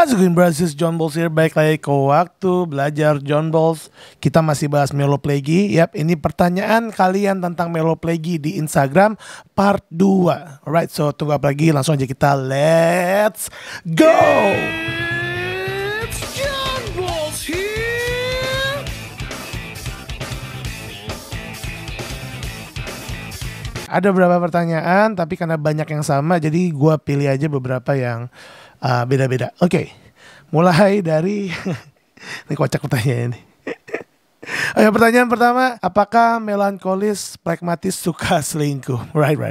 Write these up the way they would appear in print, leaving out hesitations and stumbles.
How's it going, brothers? John Balls here. Baik lagi ke waktu belajar John Balls. Kita masih bahas Meloplegi. Yap, ini pertanyaan kalian tentang Meloplegi di Instagram part 2. Alright, so tunggu apa lagi? Langsung aja kita let's go! It's John Balls here. Ada beberapa pertanyaan, tapi karena banyak yang sama, jadi gue pilih aja beberapa yang beda-beda. Oke, mulai dari ini kocak pertanyaan ini. Oke, pertanyaan pertama, apakah melankolis pragmatis suka selingkuh? Right.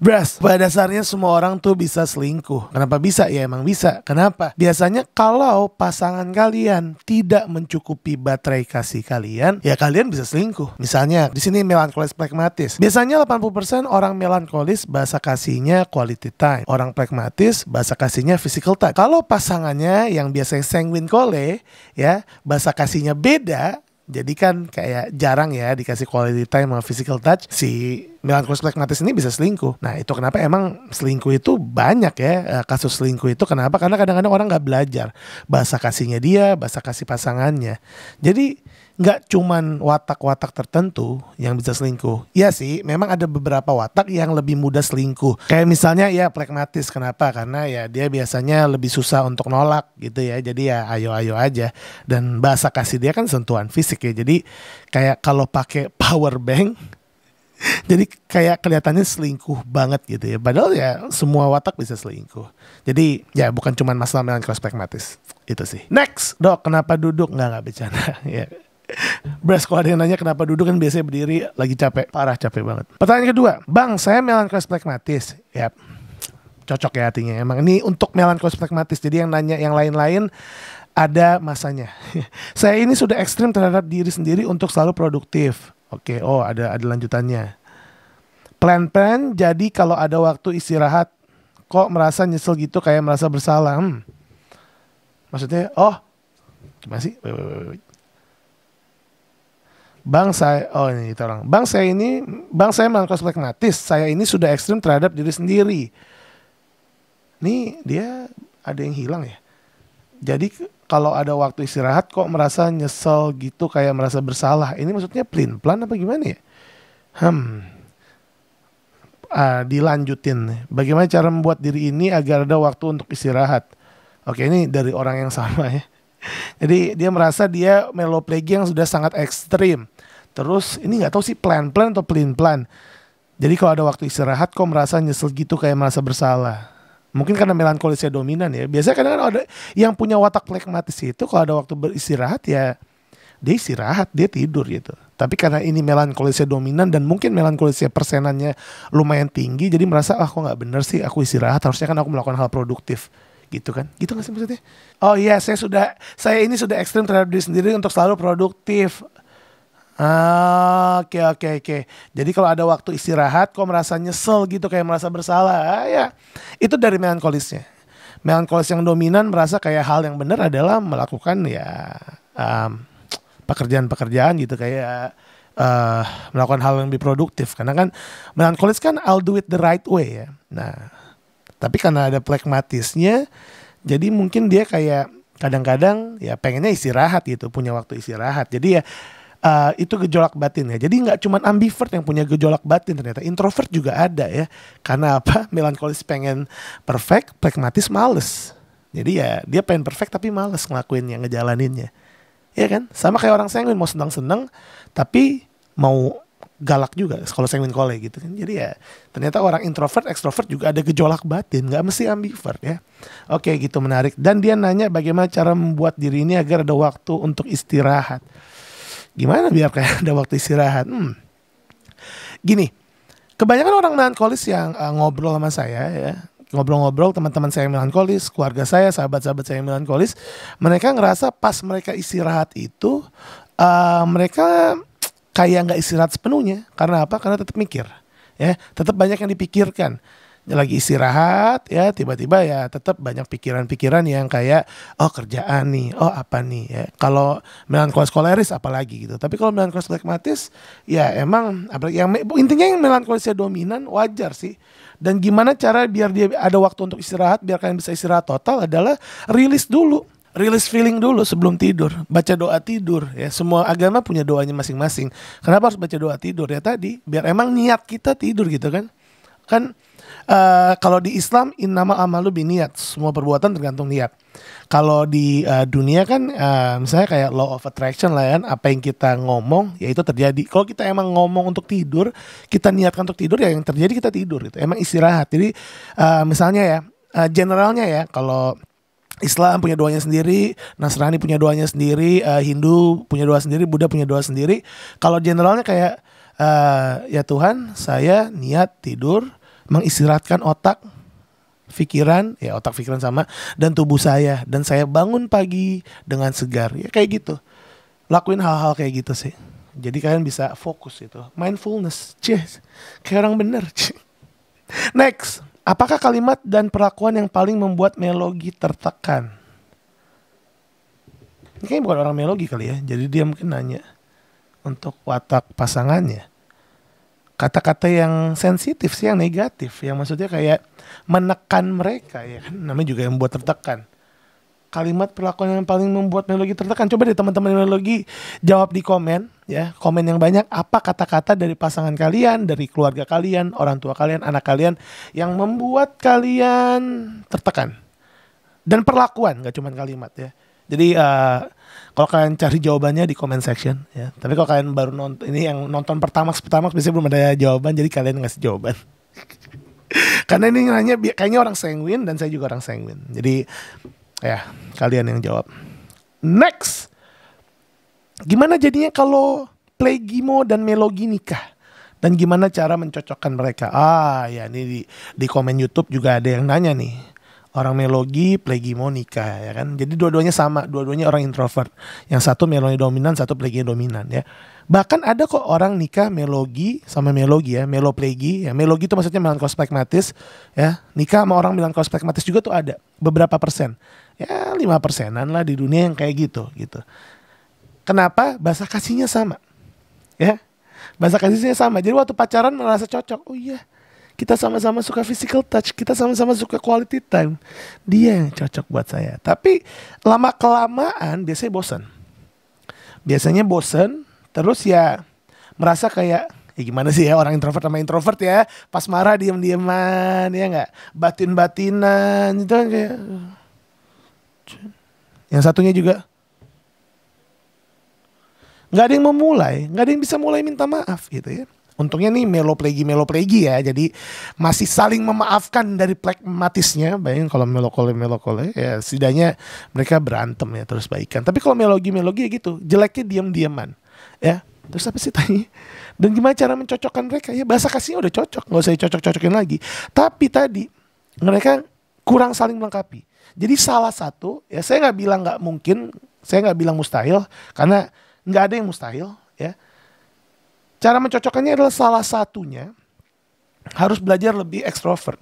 Bras, pada dasarnya semua orang tuh bisa selingkuh. Kenapa bisa? Ya emang bisa. Kenapa? Biasanya kalau pasangan kalian tidak mencukupi baterai kasih kalian, ya kalian bisa selingkuh. Misalnya di sini melankolis pragmatis. Biasanya 80% orang melankolis bahasa kasihnya quality time. Orang pragmatis bahasa kasihnya physical touch. Kalau pasangannya yang biasanya sanguine kole, ya bahasa kasihnya beda. Jadi kan kayak jarang ya dikasih quality time sama physical touch. Si melankolis pragmatis ini bisa selingkuh. Nah itu kenapa emang selingkuh itu banyak ya. Kasus selingkuh itu kenapa? Karena kadang-kadang orang gak belajar bahasa kasihnya dia, bahasa kasih pasangannya. Jadi gak cuman watak-watak tertentu yang bisa selingkuh. Iya sih, memang ada beberapa watak yang lebih mudah selingkuh. Kayak misalnya ya pragmatis. Kenapa? Karena ya dia biasanya lebih susah untuk nolak gitu ya. Jadi ya ayo-ayo aja. Dan bahasa kasih dia kan sentuhan fisik ya. Jadi kayak kalau pakai power bank, jadi kayak kelihatannya selingkuh banget gitu ya. Padahal ya semua watak bisa selingkuh. Jadi ya bukan cuma masalah melankolis pragmatis. Itu sih. Next, Dok, kenapa duduk? Nggak bercanda. Ya. Bras, kalau ada yang nanya kenapa duduk kan biasanya berdiri, lagi capek. Parah capek banget. Pertanyaan kedua, Bang, saya melankolis pragmatis. Yap, cocok ya artinya. Emang ini untuk melankolis pragmatis. Jadi yang nanya yang lain-lain ada masanya. Saya ini sudah ekstrim terhadap diri sendiri untuk selalu produktif. Oke, oh ada lanjutannya. Plan-plan, jadi kalau ada waktu istirahat kok merasa nyesel gitu, kayak merasa bersalah. Maksudnya, gimana sih? Wait. Bang saya melankolis pragmatis. Saya ini sudah ekstrim terhadap diri sendiri. Nih dia ada yang hilang ya. Jadi kalau ada waktu istirahat kok merasa nyesel gitu, kayak merasa bersalah. Ini maksudnya plan apa gimana ya? Dilanjutin. Bagaimana cara membuat diri ini agar ada waktu untuk istirahat? Oke, ini dari orang yang sama ya. Jadi dia merasa dia meloplegi yang sudah sangat ekstrim. Terus ini gak tahu sih plan atau plan. Jadi kalau ada waktu istirahat kok merasa nyesel gitu, kayak merasa bersalah. Mungkin karena melankolisnya dominan ya. Biasanya kadang-kadang ada yang punya watak pragmatis itu kalau ada waktu beristirahat ya dia istirahat, dia tidur gitu. Tapi karena ini melankolisnya dominan dan mungkin melankolisnya persenannya lumayan tinggi, jadi merasa kok gak bener sih aku istirahat, harusnya kan aku melakukan hal produktif. Gitu kan, gitu gak sih maksudnya? Oh iya, saya ini sudah ekstrim terhadap diri sendiri untuk selalu produktif. Oke. Jadi kalau ada waktu istirahat kok merasa nyesel gitu, kayak merasa bersalah. Ya, itu dari melankolisnya. Melankolis yang dominan merasa kayak hal yang benar adalah melakukan ya pekerjaan gitu, kayak melakukan hal yang lebih produktif. Karena kan melankolis kan I'll do it the right way ya. Nah, tapi karena ada pragmatisnya, jadi mungkin dia kayak kadang-kadang ya pengennya istirahat gitu, punya waktu istirahat. Jadi ya itu gejolak batin ya. Jadi nggak cuma ambivert yang punya gejolak batin, ternyata introvert juga ada ya. Karena apa? Melankolis pengen perfect, pragmatis males. Jadi ya dia pengen perfect tapi males ngelakuin yang ngejalaninnya. Ya kan? Sama kayak orang sanguine, mau senang-senang tapi mau galak juga kalau sanguine kole gitu kan. Jadi ya ternyata orang introvert, extrovert juga ada gejolak batin, nggak mesti ambivert ya. Oke, gitu, menarik. Dan dia nanya bagaimana cara membuat diri ini agar ada waktu untuk istirahat. Gimana biar kayak ada waktu istirahat? Gini, kebanyakan orang melankolis yang ngobrol sama saya ya, ngobrol-ngobrol teman-teman saya yang melankolis, keluarga saya, sahabat-sahabat saya yang melankolis, mereka ngerasa pas mereka istirahat itu mereka kayak nggak istirahat sepenuhnya. Karena apa? Karena tetap mikir, ya, tetap banyak yang dipikirkan. lagi istirahat ya, tiba-tiba ya tetap banyak pikiran-pikiran yang kayak oh kerjaan nih, oh apa nih ya. Kalau melankolis koleris apalagi gitu. Tapi kalau melankolis pragmatis ya emang yang intinya yang melankolisnya dominan wajar sih. Dan gimana cara biar dia ada waktu untuk istirahat, biar kalian bisa istirahat total adalah rilis dulu. Rilis feeling dulu sebelum tidur. Baca doa tidur ya. Semua agama punya doanya masing-masing. Kenapa harus baca doa tidur ya tadi? Biar emang niat kita tidur gitu kan. Kan kalau di Islam innamal amalu binniat. Semua perbuatan tergantung niat. Kalau di dunia kan misalnya kayak law of attraction lah kan. Apa yang kita ngomong ya itu terjadi. Kalau kita emang ngomong untuk tidur, kita niatkan untuk tidur ya yang terjadi kita tidur gitu. Emang istirahat. Jadi misalnya ya generalnya ya kalau Islam punya doanya sendiri, Nasrani punya doanya sendiri, Hindu punya doa sendiri, Buddha punya doa sendiri. Kalau generalnya kayak ya Tuhan, saya niat tidur mengistirahatkan otak, pikiran, ya otak pikiran sama, dan tubuh saya, dan saya bangun pagi dengan segar, ya kayak gitu. Lakuin hal-hal kayak gitu sih. Jadi kalian bisa fokus itu, mindfulness, kayak orang bener. Next. Apakah kalimat dan perlakuan yang paling membuat Melogi tertekan? Ini kayaknya bukan orang Melogi kali ya. Jadi dia mungkin nanya untuk watak pasangannya. Kata-kata yang sensitif sih, yang negatif. Yang maksudnya kayak menekan mereka ya kan. Namanya juga yang membuat tertekan. Kalimat perlakuan yang paling membuat Melogi tertekan. Coba deh teman-teman Melogi jawab di komen ya. Komen yang banyak. Apa kata-kata dari pasangan kalian, dari keluarga kalian, orang tua kalian, anak kalian yang membuat kalian tertekan. Dan perlakuan, gak cuma kalimat ya. Jadi kalau kalian cari jawabannya di comment section ya. Tapi kalau kalian baru nonton, ini yang nonton pertama biasanya belum ada jawaban. Jadi kalian ngasih jawaban. Karena ini nanya kayaknya orang sanguin dan saya juga orang sanguin. Jadi ya, kalian yang jawab. Next. Gimana jadinya kalau Playgimo dan Melogi nikah? Dan gimana cara mencocokkan mereka? Ya ini di komen YouTube juga ada yang nanya nih. Orang Melogi, Playgimo nikah ya kan. Jadi dua-duanya sama, dua-duanya orang introvert. Yang satu Melogi dominan, satu Playgimo dominan ya. Bahkan ada kok orang nikah Melogi sama Melogi ya, Meloplegi ya. Melogi itu maksudnya melankolis pragmatis ya. Nikah sama orang melankolis pragmatis juga tuh ada beberapa persen. Ya 5%-an lah di dunia yang kayak gitu. Kenapa? Bahasa kasihnya sama. Ya. Bahasa kasihnya sama. Jadi waktu pacaran merasa cocok. Oh iya. Kita sama-sama suka physical touch, kita sama-sama suka quality time. Dia yang cocok buat saya. Tapi lama kelamaan biasanya bosan, terus ya merasa kayak ya gimana sih ya orang introvert sama introvert ya. Pas marah diam-diaman ya enggak, batin-batinan itu kan kayak. Yang satunya juga nggak ada yang memulai, nggak ada yang bisa mulai minta maaf gitu ya. Untungnya nih meloplegi ya, jadi masih saling memaafkan dari pragmatisnya. Bayangin kalau melokole ya setidaknya mereka berantem ya terus baikan. Tapi kalau melogi ya gitu, jeleknya diam-diaman ya. Terus apa sih tanya? Dan gimana cara mencocokkan mereka ya? Bahasa kasihnya udah cocok, nggak usah dicocok-cocokin lagi. Tapi tadi mereka kurang saling melengkapi. Jadi salah satu, ya saya nggak bilang nggak mungkin, saya nggak bilang mustahil, karena nggak ada yang mustahil, ya. Cara mencocokkannya adalah salah satunya harus belajar lebih ekstrovert.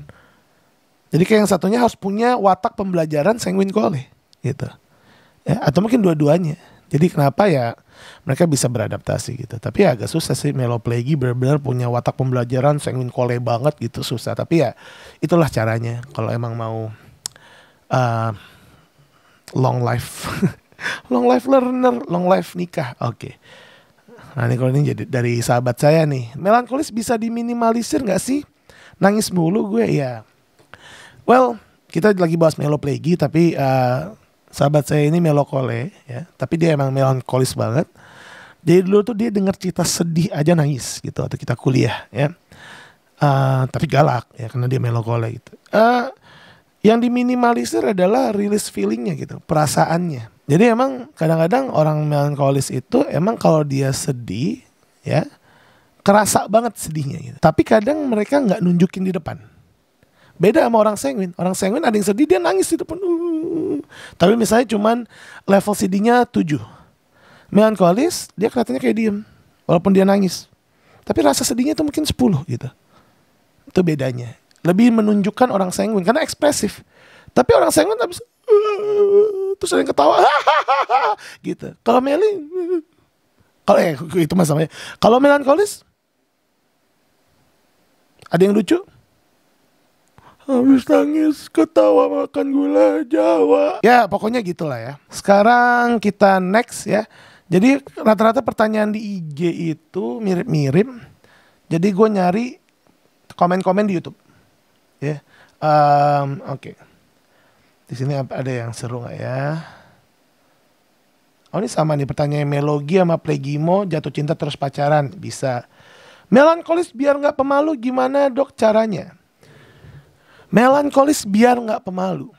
Jadi kayak yang satunya harus punya watak pembelajaran sanguin kole, gitu. Ya, atau mungkin dua-duanya. Jadi kenapa ya mereka bisa beradaptasi gitu. Tapi ya agak susah sih meloplegi benar-benar punya watak pembelajaran sanguin kole banget gitu, susah. Tapi ya itulah caranya kalau emang mau long life long life learner, long life nikah. Oke. Nah ini kalau ini jadi dari sahabat saya nih, melankolis bisa diminimalisir gak sih? Nangis mulu gue ya. Well, kita lagi bahas meloplegi, tapi sahabat saya ini melokole ya, tapi dia emang melankolis banget. Jadi dulu tuh dia denger cerita sedih aja nangis gitu atau kita kuliah ya. Tapi galak ya karena dia melokole gitu. Yang diminimalisir adalah release feelingnya gitu, perasaannya. Jadi emang kadang-kadang orang melankolis itu emang kalau dia sedih ya kerasa banget sedihnya gitu. Tapi kadang mereka nggak nunjukin di depan. Beda sama orang sanguin. Orang sanguin ada yang sedih dia nangis di depan. Tapi misalnya cuman level sedihnya 7. Melankolis dia kelihatannya kayak diem walaupun dia nangis. Tapi rasa sedihnya itu mungkin 10 gitu. Itu bedanya. lebih menunjukkan orang sanguin karena ekspresif. Tapi orang sanguin habis terus ada yang ketawa gitu. Kalau Meli kalau itu masalahnya. Kalau melankolis ada yang lucu? Habis nangis, ketawa, makan gula Jawa. Ya pokoknya gitulah ya. Sekarang kita next ya. Jadi rata-rata pertanyaan di IG itu mirip-mirip. Jadi gue nyari komen-komen di YouTube. Ya, oke. Di sini ada yang seru nggak ya? Oh ini sama nih pertanyaan Melogi sama Plegimo jatuh cinta terus pacaran bisa. Melankolis biar nggak pemalu gimana dok caranya? Melankolis biar nggak pemalu.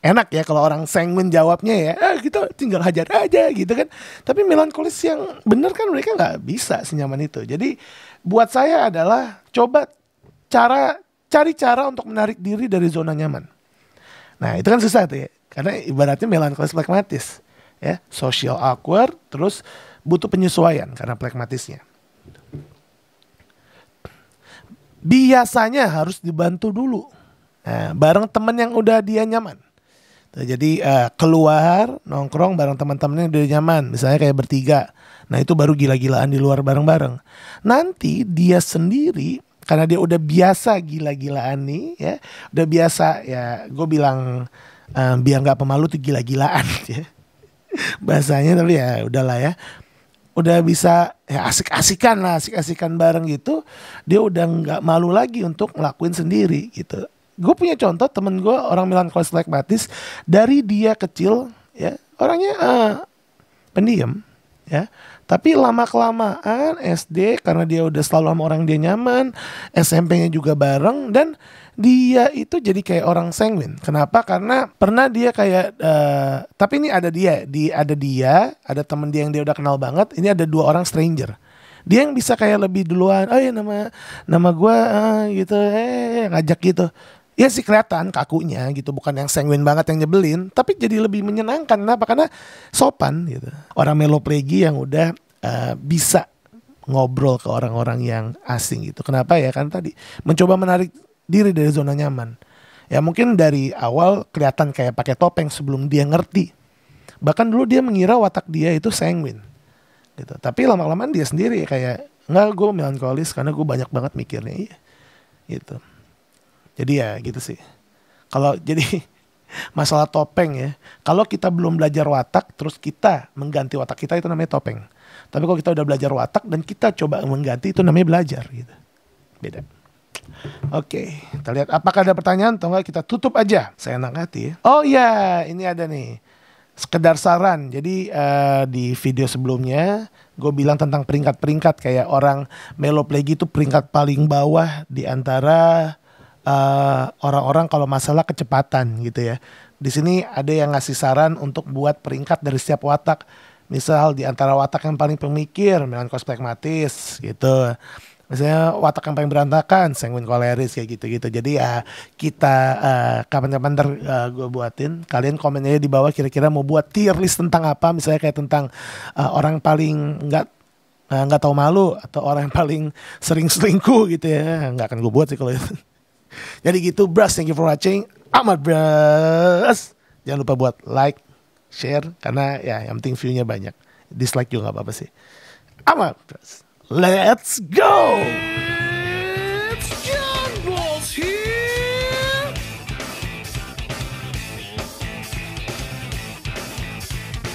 Enak ya kalau orang sanguin jawabnya ya, kita tinggal hajar aja gitu kan. Tapi melankolis yang bener kan mereka nggak bisa senyaman itu. Jadi buat saya adalah coba cari cara untuk menarik diri dari zona nyaman. Nah itu kan susah tuh ya, karena ibaratnya melankolis pragmatis ya, social awkward, terus butuh penyesuaian karena pragmatisnya. Biasanya harus dibantu dulu bareng temen yang udah dia nyaman. Jadi keluar nongkrong bareng teman-teman yang udah nyaman, misalnya kayak bertiga. Nah itu baru gila-gilaan di luar bareng-bareng. Nanti dia sendiri karena dia udah biasa gila-gilaan nih ya, udah biasa ya, gue bilang biar nggak pemalu tuh gila-gilaan ya bahasanya, tapi ya udahlah ya. Udah bisa ya asik-asikan bareng gitu, dia udah nggak malu lagi untuk ngelakuin sendiri gitu. Gue punya contoh temen gue orang melankolis pragmatis, dari dia kecil ya orangnya pendiam ya, tapi lama-kelamaan SD karena dia udah selalu sama orang dia nyaman, SMP-nya juga bareng, dan dia itu jadi kayak orang sanguin. Kenapa? Karena pernah dia kayak tapi ini ada ada temen dia yang dia udah kenal banget. Ini ada 2 orang stranger. Dia yang bisa kayak lebih duluan. Oh ya nama gue gitu, ngajak gitu. Ya sih kelihatan kakunya gitu, bukan yang sanguin banget yang nyebelin, tapi jadi lebih menyenangkan. Kenapa? Karena sopan gitu. Orang meloplegi yang udah bisa ngobrol ke orang-orang yang asing gitu. Kenapa ya? Kan tadi mencoba menarik diri dari zona nyaman. Ya mungkin dari awal kelihatan kayak pakai topeng sebelum dia ngerti. Bahkan dulu dia mengira watak dia itu sanguin gitu. Tapi lama-lamaan dia sendiri kayak, enggak, gue melankolis karena gue banyak banget mikirnya. Iya gitu. Jadi ya gitu sih. Kalau jadi masalah topeng ya, kalau kita belum belajar watak terus kita mengganti watak kita, itu namanya topeng. Tapi kalau kita udah belajar watak dan kita coba mengganti, itu namanya belajar gitu. Beda. Oke, kita lihat apakah ada pertanyaan atau enggak, kita tutup aja. Saya enak hati ya. Oh iya, ini ada nih. Sekedar saran. Jadi di video sebelumnya gue bilang tentang peringkat-peringkat, kayak orang meloplegi itu peringkat paling bawah di antara orang-orang kalau masalah kecepatan gitu ya. Di sini ada yang ngasih saran untuk buat peringkat dari setiap watak. Misal di antara watak yang paling pemikir, melankolis pragmatis gitu. Misalnya watak yang paling berantakan, sanguin koleris kayak gitu-gitu. Jadi ya kita kapan-kapan gue buatin. Kalian komen aja di bawah kira-kira mau buat tier list tentang apa. Misalnya kayak tentang orang paling nggak tahu malu, atau orang yang paling sering selingkuh gitu ya. Nggak akan gue buat sih kalau itu. Jadi gitu bros, thank you for watching. Amat bros. Jangan lupa buat like, share, karena ya yang penting view-nya banyak. Dislike juga gak apa-apa sih. Amat bros. Let's go! Let's go!